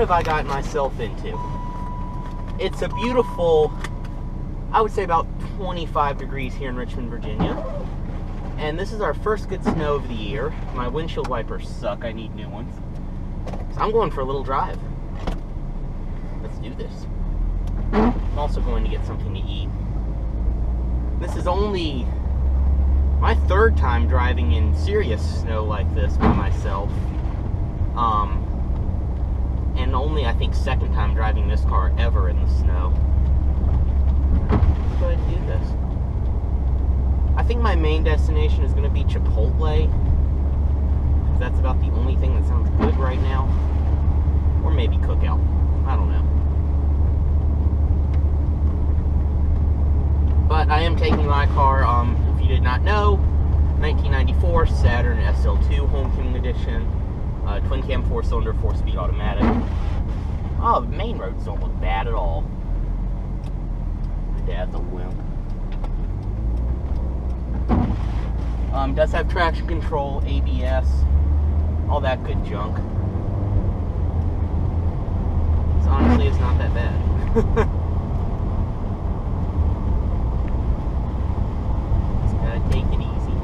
have I gotten myself into? It's a beautiful, I would say about 25 degrees here in Richmond, Virginia. And this is our first good snow of the year. My windshield wipers suck. I need new ones. So I'm going for a little drive. Let's do this. I'm also going to get something to eat. This is only my third time driving in serious snow like this by myself. And only, I think, second time driving this car ever in the snow. Let's go ahead and do this. I think my main destination is going to be Chipotle, because that's about the only thing that sounds good right now. Or maybe Cookout. I don't know. But I am taking my car, if you did not know, 1994 Saturn SL2 Homecoming Edition. Twin cam, 4-cylinder, 4-speed automatic. Oh, the main roads don't look bad at all. My dad's a wimp. Does have traction control, ABS, all that good junk. So honestly, it's not that bad. Just gotta take it easy.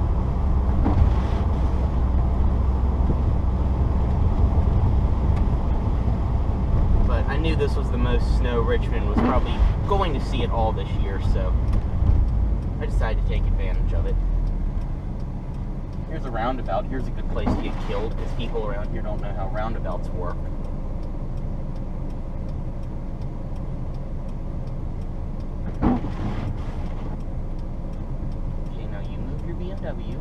But I knew this was the most snow Richmond was probably going to see it all this year, so I decided to take advantage of it. Here's a roundabout. Here's a good place to get killed, because people around here don't know how roundabouts work. Okay, now you move your BMW.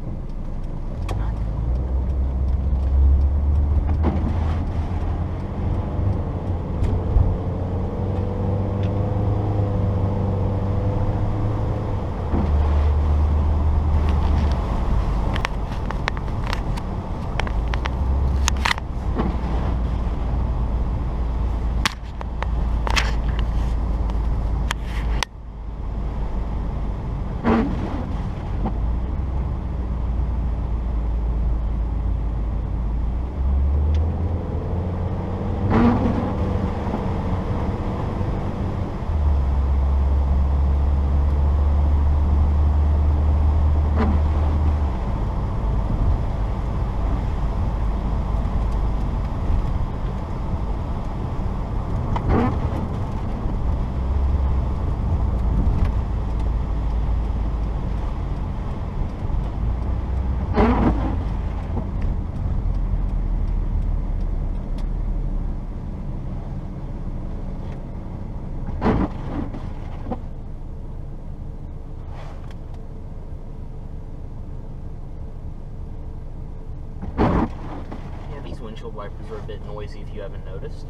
Windshield wipers are a bit noisy if you haven't noticed.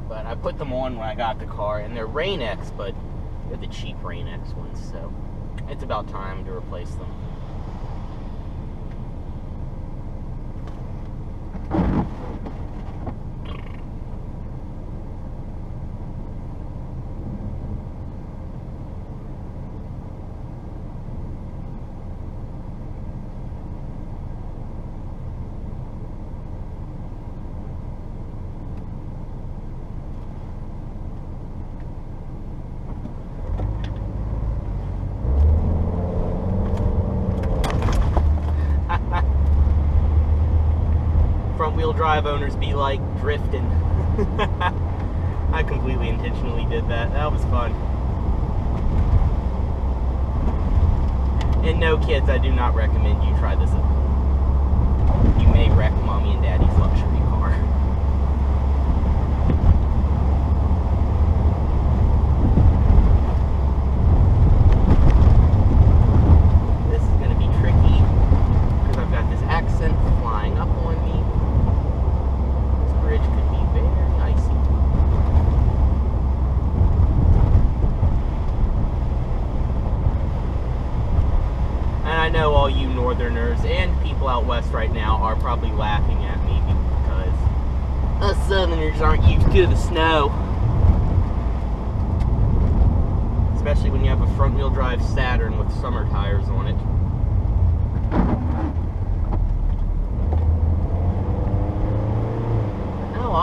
But I put them on when I got the car, and they're Rain-X, but they're the cheap Rain-X ones, so it's about time to replace them. Front-wheel drive owners be like drifting. I completely intentionally did that. That was fun. And no, kids, I do not recommend you try this at home. You may wreck mommy and daddy's luxury car. This is going to be tricky because I've got this accent flying up on me. This bridge could be very icy. And I know all you northerners and people out west right now are probably laughing at me because us southerners aren't used to the snow. Especially when you have a front-wheel drive Saturn with summer tires on it.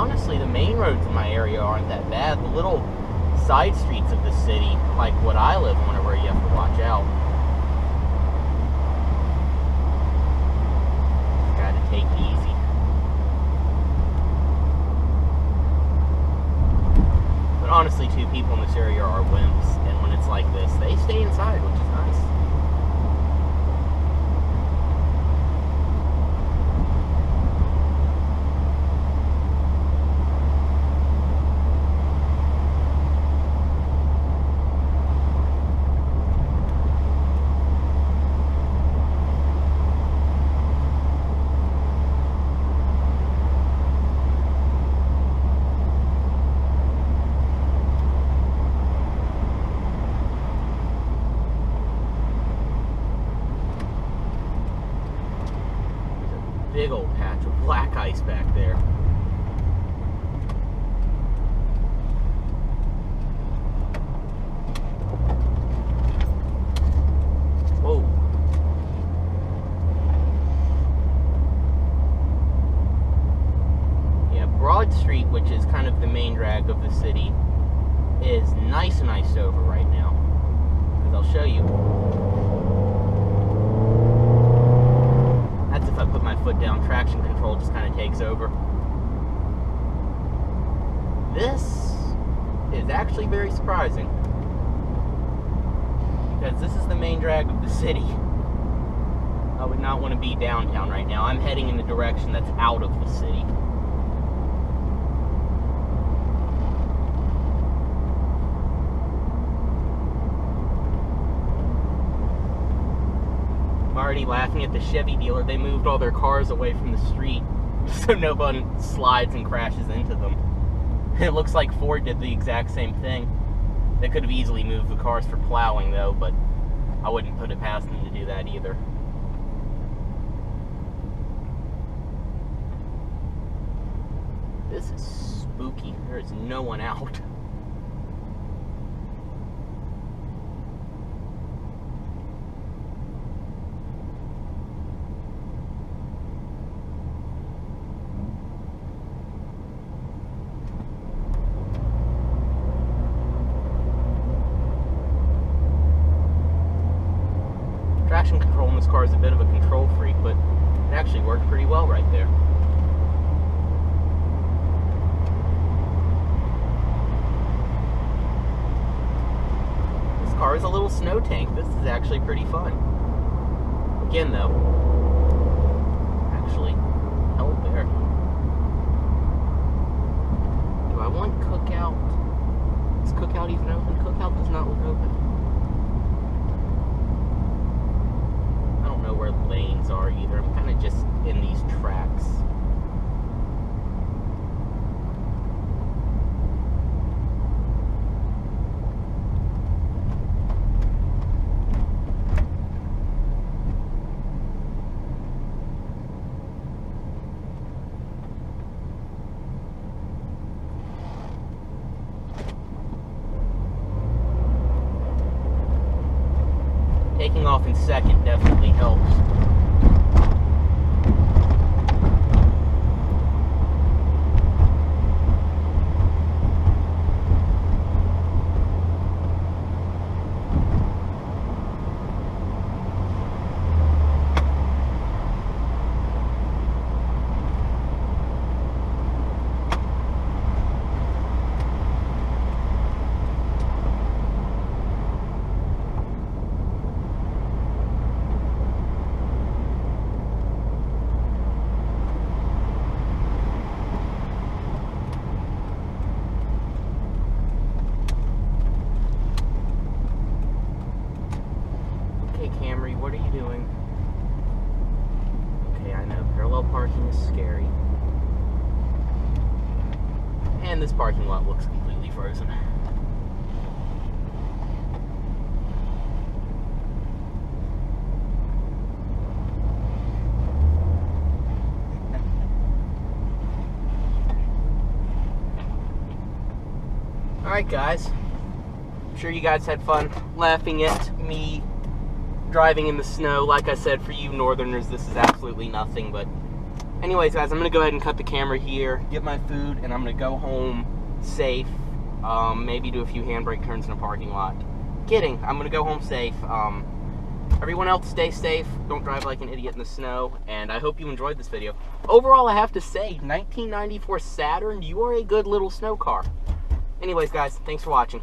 honestly, the main roads in my area aren't that bad. The little side streets of the city, like what I live on, are where you have to watch out. Gotta take it easy. But honestly, too, people in this area are wimps, and when it's like this, they stay inside, which is nice. Big old patch of black ice back there. Whoa. Yeah, Broad Street, which is kind of the main drag of the city, is nice and iced over right now. As I'll show you. If I put my foot down, traction control just kind of takes over. This is actually very surprising, because this is the main drag of the city. I would not want to be downtown right now. I'm heading in the direction that's out of the city. I'm already laughing at the Chevy dealer. They moved all their cars away from the street so no one slides and crashes into them. It looks like Ford did the exact same thing. They could have easily moved the cars for plowing though, but I wouldn't put it past them to do that either. This is spooky. There is no one out. Traction control in this car is a bit of a control freak, but it actually worked pretty well right there. This car is a little snow tank. This is actually pretty fun. Again, though, actually, hell there. Do I want Cookout? Is Cookout even open? Cookout does not look open. Know where the lanes are either. I'm kind of just in these tracks. Taking off in second definitely helps. Camry, what are you doing? Okay, I know, parallel parking is scary. And this parking lot looks completely frozen. Alright guys, I'm sure you guys had fun laughing at me driving in the snow. Like I said, for you northerners, this is absolutely nothing, but Anyways, guys, I'm going to go ahead and cut the camera here, get my food, and I'm going to go home safe. Maybe do a few handbrake turns in the parking lot. Kidding. I'm going to go home safe. Everyone else, stay safe. Don't drive like an idiot in the snow. And I hope you enjoyed this video. Overall, I have to say, 1994 Saturn, you are a good little snow car. Anyways, guys, thanks for watching.